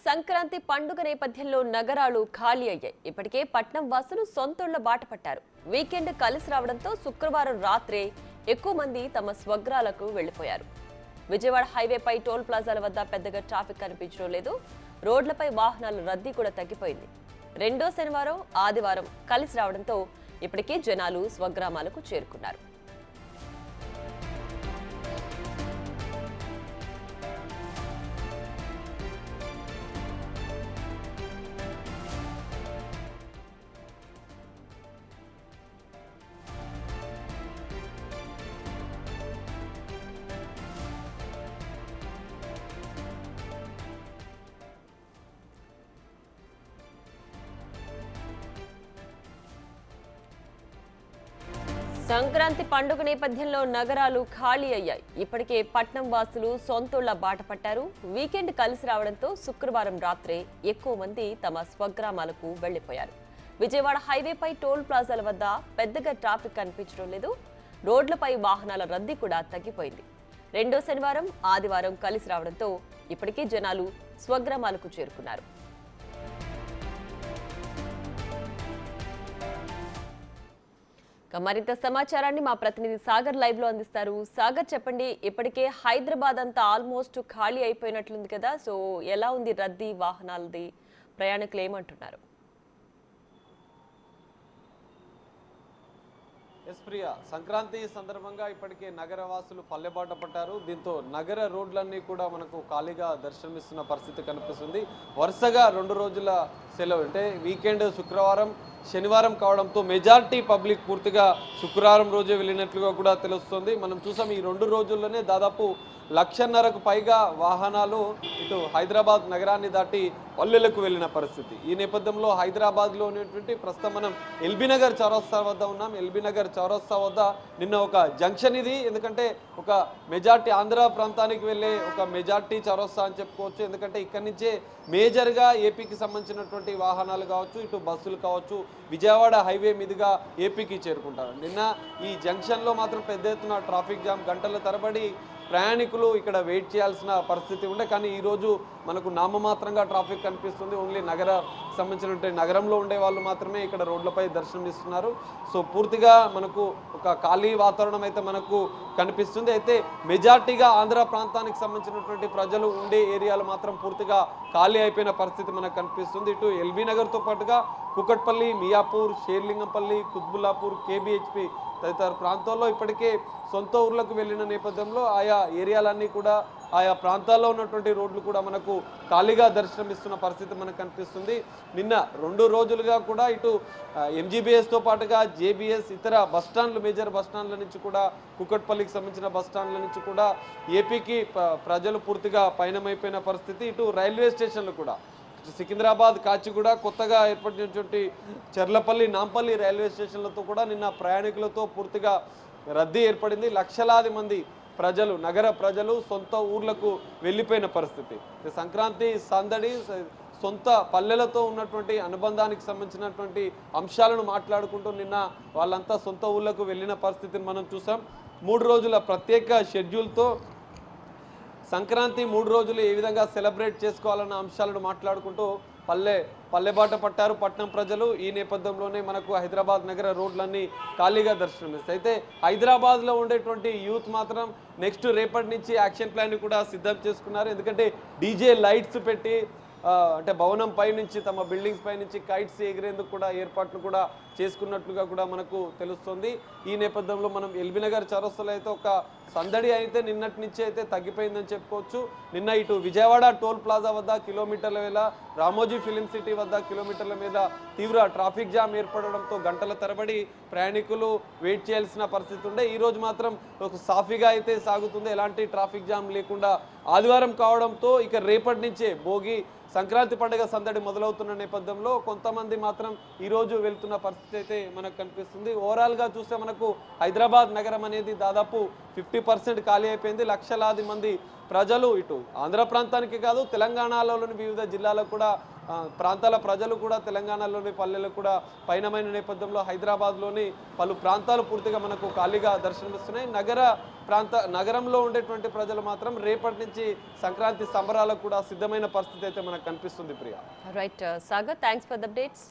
సంక్రాంతి పండుగ నేపథ్యంలో నగరాలు ఖాళీ అయ్యాయి. ఇప్పటికే పట్నం వాసులు సొంతూళ్ల బాట పట్టారు. వీకెండ్ కలిసి రావడంతో శుక్రవారం రాత్రే ఎక్కువ మంది తమ స్వగ్రాలకు వెళ్లిపోయారు. విజయవాడ హైవేపై టోల్ ప్లాజాల వద్ద పెద్దగా ట్రాఫిక్ కనిపించడం లేదు. రోడ్లపై వాహనాల రద్దీ కూడా తగ్గిపోయింది. రెండో శనివారం, ఆదివారం కలిసి రావడంతో ఇప్పటికే జనాలు స్వగ్రామాలకు చేరుకున్నారు. సంక్రాంతి పండుగ నేపథ్యంలో నగరాలు ఖాళీ అయ్యాయి. ఇప్పటికే పట్నం వాసులు సొంతూళ్ల బాట పట్టారు. వీకెండ్ కలిసి రావడంతో శుక్రవారం రాత్రే ఎక్కువ మంది తమ స్వగ్రామాలకు వెళ్లిపోయారు. విజయవాడ హైవేపై టోల్ ప్లాజాల వద్ద పెద్దగా ట్రాఫిక్ కనిపించడం లేదు. రోడ్లపై వాహనాల రద్దీ కూడా తగ్గిపోయింది. రెండో శనివారం, ఆదివారం కలిసి రావడంతో ఇప్పటికే జనాలు స్వగ్రామాలకు చేరుకున్నారు. మరింత సమాచారాన్ని మా ప్రతినిధి సాగర్ లైవ్ లో అందిస్తారు. సాగర్, చెప్పండి, ఇప్పటికే హైదరాబాద్ అంతా ఆల్మోస్ట్ ఖాళీ అయిపోయినట్లుంది కదా, సో ఎలా ఉంది రద్దీ, వాహనాలది, ప్రయాణికులు ఏమంటున్నారు? ఎస్ ప్రియా, సంక్రాంతి సందర్భంగా ఇప్పటికే నగరవాసులు పల్లెబాట పట్టారు. దీంతో నగర రోడ్లన్నీ కూడా మనకు ఖాళీగా దర్శనమిస్తున్న పరిస్థితి కనిపిస్తుంది. వరుసగా 2 రోజుల సెలవు అంటే వీకెండ్ శుక్రవారం, శనివారం కావడంతో మెజారిటీ పబ్లిక్ పూర్తిగా శుక్రవారం రోజే వెళ్ళినట్లుగా కూడా తెలుస్తుంది. మనం చూసాం ఈ 2 రోజుల్లోనే దాదాపు 1,50,000కు పైగా వాహనాలు ఇటు హైదరాబాద్ నగరాన్ని దాటి పల్లెలకు వెళ్ళిన పరిస్థితి. ఈ నేపథ్యంలో హైదరాబాద్లో ఉన్నటువంటి ప్రస్తుతం మనం ఎల్బీనగర్ చౌరస్తా వద్ద ఉన్నాం. ఎల్బీనగర్ చౌరస్తా వద్ద నిన్న ఒక జంక్షన్ ఇది, ఎందుకంటే ఒక మెజార్టీ ఆంధ్ర ప్రాంతానికి వెళ్ళే ఒక మెజార్టీ చౌరస్తా అని చెప్పుకోవచ్చు. ఎందుకంటే ఇక్కడి నుంచే మేజర్గా ఏపీకి సంబంధించినటువంటి వాహనాలు కావచ్చు, ఇటు బస్సులు కావచ్చు, విజయవాడ హైవే మీదుగా ఏపీకి చేరుకుంటారు. నిన్న ఈ జంక్షన్లో మాత్రం పెద్ద ఎత్తున ట్రాఫిక్ జామ్, గంటల తరబడి ప్రయాణికులు ఇక్కడ వెయిట్ చేయాల్సిన పరిస్థితి ఉండే. కానీ ఈరోజు మనకు నామమాత్రంగా ట్రాఫిక్ కనిపిస్తుంది. ఓన్లీ సంబంధించినటువంటి నగరంలో ఉండే వాళ్ళు మాత్రమే ఇక్కడ రోడ్లపై దర్శనం ఇస్తున్నారు. సో పూర్తిగా మనకు ఒక ఖాళీ వాతావరణం అయితే మనకు కనిపిస్తుంది. అయితే మెజార్టీగా ఆంధ్ర ప్రాంతానికి సంబంధించినటువంటి ప్రజలు ఉండే ఏరియాలు మాత్రం పూర్తిగా ఖాళీ అయిపోయిన పరిస్థితి మనకు కనిపిస్తుంది. ఇటు ఎల్బీనగర్తో పాటుగా కుకట్పల్లి, మియాపూర్, షేర్లింగంపల్లి, కుత్బుల్లాపూర్, కేబీహెచ్పి తదితర ప్రాంతాల్లో ఇప్పటికే సొంత ఊర్లకు వెళ్ళిన నేపథ్యంలో ఆయా ఏరియాలన్నీ కూడా, ఆయా ప్రాంతాల్లో ఉన్నటువంటి రోడ్లు కూడా మనకు ఖాళీగా దర్శనమిస్తున్న పరిస్థితి మనకు కనిపిస్తుంది. నిన్న 2 రోజులుగా కూడా ఇటు ఎంజీబీఎస్తో పాటుగా జేబీఎస్, ఇతర బస్టాండ్లు, మేజర్ బస్టాండ్ల నుంచి కూడా, కుకట్పల్లికి సంబంధించిన బస్టాండ్ల నుంచి కూడా ఏపీకి ప్రజలు పూర్తిగా పయనమైపోయిన పరిస్థితి. ఇటు రైల్వే స్టేషన్లు కూడా సికింద్రాబాద్, కాచిగూడ, కొత్తగా ఏర్పడినటువంటి చెర్లపల్లి, నాంపల్లి రైల్వే స్టేషన్లతో కూడా నిన్న ప్రయాణికులతో పూర్తిగా రద్దీ ఏర్పడింది. లక్షలాది మంది ప్రజలు, నగర ప్రజలు సొంత ఊర్లకు వెళ్ళిపోయిన పరిస్థితి. సంక్రాంతి సందడి, సొంత పల్లెలతో ఉన్నటువంటి అనుబంధానికి సంబంధించినటువంటి అంశాలను మాట్లాడుకుంటూ నిన్న వాళ్ళంతా సొంత ఊర్లకు వెళ్ళిన పరిస్థితిని మనం చూసాం. 3 రోజుల ప్రత్యేక షెడ్యూల్తో సంక్రాంతి 3 రోజులు ఏ విధంగా సెలబ్రేట్ చేసుకోవాలన్న అంశాలను మాట్లాడుకుంటూ పల్లెబాట పట్టారు పట్టణం ప్రజలు. ఈ నేపథ్యంలోనే మనకు హైదరాబాద్ నగర రోడ్లన్నీ ఖాళీగా దర్శనమిస్తాయి. అయితే హైదరాబాద్లో ఉండేటువంటి యూత్ మాత్రం నెక్స్ట్ రేపటి నుంచి యాక్షన్ ప్లాన్ కూడా సిద్ధం చేసుకున్నారు. ఎందుకంటే డీజే లైట్స్ పెట్టి అంటే భవనం పై నుంచి, తమ బిల్డింగ్స్ పై నుంచి కైట్స్ ఎగిరేందుకు కూడా ఏర్పాట్లు కూడా చేసుకున్నట్లుగా కూడా మనకు తెలుస్తుంది. ఈ నేపథ్యంలో మనం ఎల్బీనగర్ చౌరస్తాలో అయితే ఒక సందడి అయితే నిన్నటి నుంచి అయితే తగ్గిపోయిందని చెప్పుకోవచ్చు. నిన్న ఇటు విజయవాడ టోల్ ప్లాజా వద్ద కిలోమీటర్ల వేళ, రామోజీ ఫిలిం సిటీ వద్ద కిలోమీటర్ల మీద తీవ్ర ట్రాఫిక్ జామ్ ఏర్పడడంతో గంటల తరబడి ప్రయాణికులు వెయిట్ చేయాల్సిన పరిస్థితి ఉండే. ఈరోజు మాత్రం ఒక సాఫీగా అయితే సాగుతుంది, ఎలాంటి ట్రాఫిక్ జామ్ లేకుండా. ఆదివారం కావడంతో ఇక రేపటి నుంచే భోగి, సంక్రాంతి పండుగ సందడి మొదలవుతున్న నేపథ్యంలో కొంతమంది మాత్రం ఈరోజు వెళ్తున్న పరిస్థితి అయితే మనకు కనిపిస్తుంది. ఓవరాల్గా చూస్తే మనకు హైదరాబాద్ నగరం అనేది దాదాపు 50% ఖాళీ అయిపోయింది. లక్షలాది మంది ప్రజలు ఇటు ఆంధ్ర ప్రాంతానికి కాదు తెలంగాణలోని వివిధ జిల్లాలకు కూడా ప్రాంతాల ప్రజలు కూడా తెలంగాణలోని పల్లెలు కూడా పయనమైన నేపథ్యంలో హైదరాబాద్లోని పలు ప్రాంతాలు పూర్తిగా మనకు ఖాళీగా దర్శనమిస్తున్నాయి. నగరంలో ఉండేటువంటి ప్రజలు మాత్రం రేపటి నుంచి సంక్రాంతి సంబరాలకు కూడా సిద్ధమైన పరిస్థితి అయితే మనకు కనిపిస్తుంది. Priya. Right Sagar, thanks for the updates.